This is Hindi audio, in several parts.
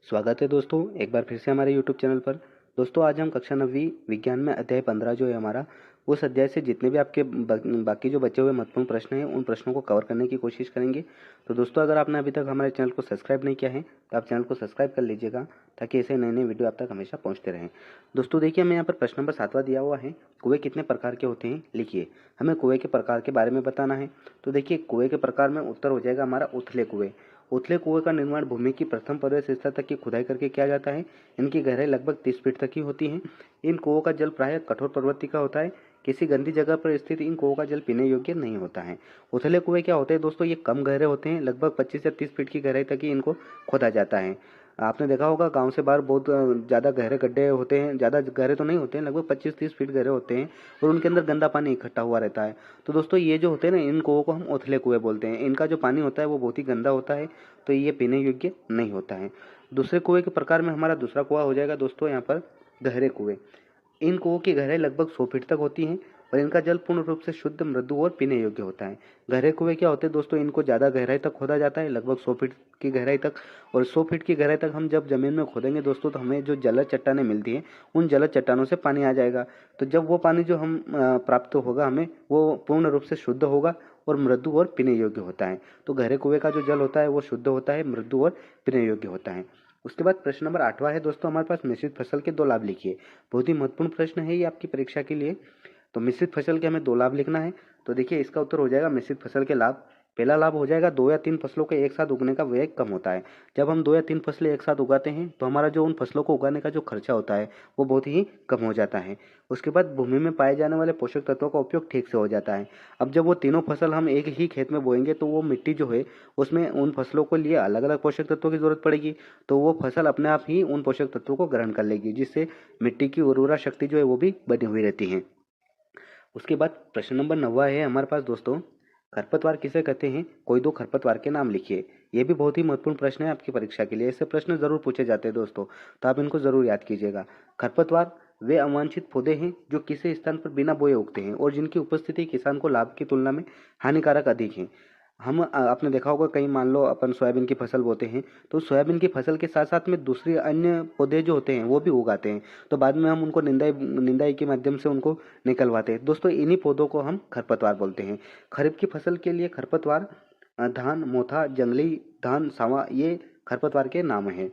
स्वागत है दोस्तों एक बार फिर से हमारे यूट्यूब चैनल पर। दोस्तों आज हम कक्षा 9वीं विज्ञान में अध्याय 15 जो है हमारा, उस अध्याय से जितने भी आपके बाकी जो बचे हुए महत्वपूर्ण प्रश्न हैं उन प्रश्नों को कवर करने की कोशिश करेंगे। तो दोस्तों अगर आपने अभी तक हमारे चैनल को सब्सक्राइब नहीं किया है तो आप चैनल को सब्सक्राइब कर लीजिएगा, ताकि ऐसे नए नए वीडियो आप तक हमेशा पहुँचते रहें। दोस्तों देखिए, हमें यहाँ पर प्रश्न नंबर 7वां दिया हुआ है, कुएँ कितने प्रकार के होते हैं लिखिए। हमें कुएँ के प्रकार के बारे में बताना है। तो देखिए, कुएँ के प्रकार में उत्तर हो जाएगा हमारा उथले कुएँ। उथले कुएं का निर्माण भूमि की प्रथम प्रवेश स्तर तक की खुदाई करके किया जाता है। इनकी गहराई लगभग 30 फीट तक ही होती है। इन कुओं का जल प्रायः कठोर प्रवृत्ति का होता है। किसी गंदी जगह पर स्थित इन कुओं का जल पीने योग्य नहीं होता है। उथले कुएं क्या होते हैं दोस्तों, ये कम गहरे होते हैं, लगभग 25 या 30 फीट की गहराई तक ही इनको खोदा जाता है। आपने देखा होगा गांव से बाहर बहुत ज़्यादा गहरे गड्ढे होते हैं, ज़्यादा गहरे तो नहीं होते हैं, लगभग 25-30 फीट गहरे होते हैं और उनके अंदर गंदा पानी इकट्ठा हुआ रहता है। तो दोस्तों ये जो होते हैं ना, इन कुओं को हम उथले कुएं बोलते हैं। इनका जो पानी होता है वो बहुत ही गंदा होता है, तो ये पीने योग्य नहीं होता है। दूसरे कुएं के प्रकार में हमारा दूसरा कुआं हो जाएगा दोस्तों यहाँ पर गहरे कुएं। इन कुओं की गहराई लगभग 100 फीट तक होती है और इनका जल पूर्ण रूप से शुद्ध, मृदु और पीने योग्य होता है। गहरे कुएं क्या होते हैं दोस्तों, इनको ज़्यादा गहराई तक खोदा जाता है, लगभग 100 फीट की गहराई तक। और 100 फीट की गहराई तक हम जब ज़मीन में खोदेंगे दोस्तों, तो हमें जो जलद चट्टानें मिलती हैं, उन जलद चट्टानों से पानी आ जाएगा। तो जब वो पानी जो हम प्राप्त होगा हमें, वो पूर्ण रूप से शुद्ध होगा और मृदु और पीने योग्य होता है। तो गहरे कुएं का जो जल होता है वो शुद्ध होता है, मृदु और पीने योग्य होता है। उसके बाद प्रश्न नंबर 8वां है दोस्तों हमारे पास, मिश्रित फसल के 2 लाभ लिखिए। बहुत ही महत्वपूर्ण प्रश्न है ये आपकी परीक्षा के लिए। तो मिश्रित फसल के हमें 2 लाभ लिखना है। तो देखिए, इसका उत्तर हो जाएगा मिश्रित फसल के लाभ। पहला लाभ हो जाएगा 2 या 3 फसलों के एक साथ उगने का व्यय कम होता है। जब हम 2 या 3 फसलें एक साथ उगाते हैं तो हमारा जो उन फसलों को उगाने का जो खर्चा होता है वो बहुत ही कम हो जाता है। उसके बाद भूमि में पाए जाने वाले पोषक तत्वों का उपयोग ठीक से हो जाता है। अब जब वो तीनों फसल हम एक ही खेत में बोएंगे तो वो मिट्टी जो है उसमें उन फसलों को लिए अलग अलग पोषक तत्वों की जरूरत पड़ेगी। तो वो फसल अपने आप ही उन पोषक तत्वों को ग्रहण कर लेगी, जिससे मिट्टी की उर्वरा शक्ति जो है वो भी बनी हुई रहती है। उसके बाद प्रश्न नंबर 9वां है हमारे पास दोस्तों, खरपतवार किसे कहते हैं, कोई 2 खरपतवार के नाम लिखिए। ये भी बहुत ही महत्वपूर्ण प्रश्न है आपकी परीक्षा के लिए, ऐसे प्रश्न जरूर पूछे जाते हैं दोस्तों, तो आप इनको जरूर याद कीजिएगा। खरपतवार वे अवांछित पौधे हैं जो किसी स्थान पर बिना बोए उगते हैं और जिनकी उपस्थिति किसान को लाभ की तुलना में हानिकारक अधिक है। आपने देखा होगा, कहीं मान लो अपन सोयाबीन की फसल बोते हैं, तो सोयाबीन की फसल के साथ साथ में दूसरी अन्य पौधे जो होते हैं वो भी उगाते हैं, तो बाद में हम उनको निंदाई के माध्यम से उनको निकलवाते हैं। दोस्तों इन्हीं पौधों को हम खरपतवार बोलते हैं। खरीफ की फसल के लिए खरपतवार धान, मोथा, जंगली धान, सांवा, ये खरपतवार के नाम हैं।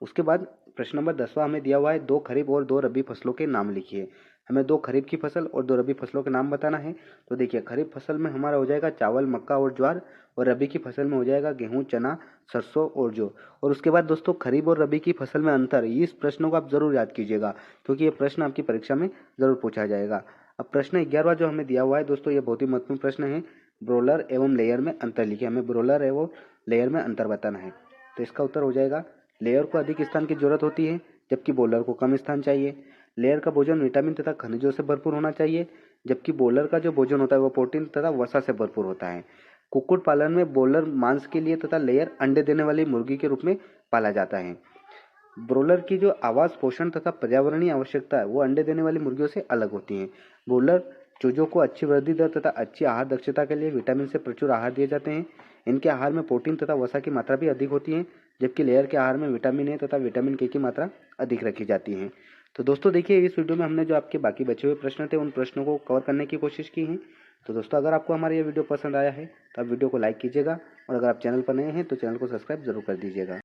उसके बाद प्रश्न नंबर 10वां हमें दिया हुआ है, 2 खरीफ और 2 रबी फसलों के नाम लिखिए। हमें 2 खरीफ की फसल और 2 रबी फसलों के नाम बताना है। तो देखिए, खरीफ फसल में हमारा हो जाएगा चावल, मक्का और ज्वार, और रबी की फसल में हो जाएगा गेहूं, चना, सरसों और जौ। और उसके बाद दोस्तों, खरीफ और रबी की फसल में अंतर, इस प्रश्नों को आप जरूर याद कीजिएगा, क्योंकि ये प्रश्न आपकी परीक्षा में जरूर पूछा जाएगा। अब प्रश्न 11वां जो हमें दिया हुआ है दोस्तों, ये बहुत ही महत्वपूर्ण प्रश्न है, ब्रोलर एवं लेयर में अंतर लिखिए। हमें ब्रोलर एवं लेयर में अंतर बताना है। तो इसका उत्तर हो जाएगा, लेयर को अधिक स्थान की जरूरत होती है जबकि बॉलर को कम स्थान चाहिए। लेयर का भोजन विटामिन तथा खनिजों से भरपूर होना चाहिए, जबकि बॉलर का जो भोजन होता है वो प्रोटीन तथा वसा से भरपूर होता है। कुक्कुट पालन में बॉलर मांस के लिए तथा लेयर अंडे देने वाली मुर्गी के रूप में पाला जाता है। ब्रोलर की जो आवास, पोषण तथा पर्यावरणीय आवश्यकता है वो अंडे देने वाली मुर्गियों से अलग होती है। ब्रोलर चूजों को अच्छी वृद्धि दर तथा अच्छी आहार दक्षता के लिए विटामिन से प्रचुर आहार दिए जाते हैं। इनके आहार में प्रोटीन तथा वसा की मात्रा भी अधिक होती है, जबकि लेयर के आहार में विटामिन ए तथा विटामिन के की मात्रा अधिक रखी जाती है। तो दोस्तों देखिए, इस वीडियो में हमने जो आपके बाकी बचे हुए प्रश्न थे उन प्रश्नों को कवर करने की कोशिश की है। तो दोस्तों अगर आपको हमारा ये वीडियो पसंद आया है तो आप वीडियो को लाइक कीजिएगा, और अगर आप चैनल पर नए हैं तो चैनल को सब्सक्राइब जरूर कर दीजिएगा।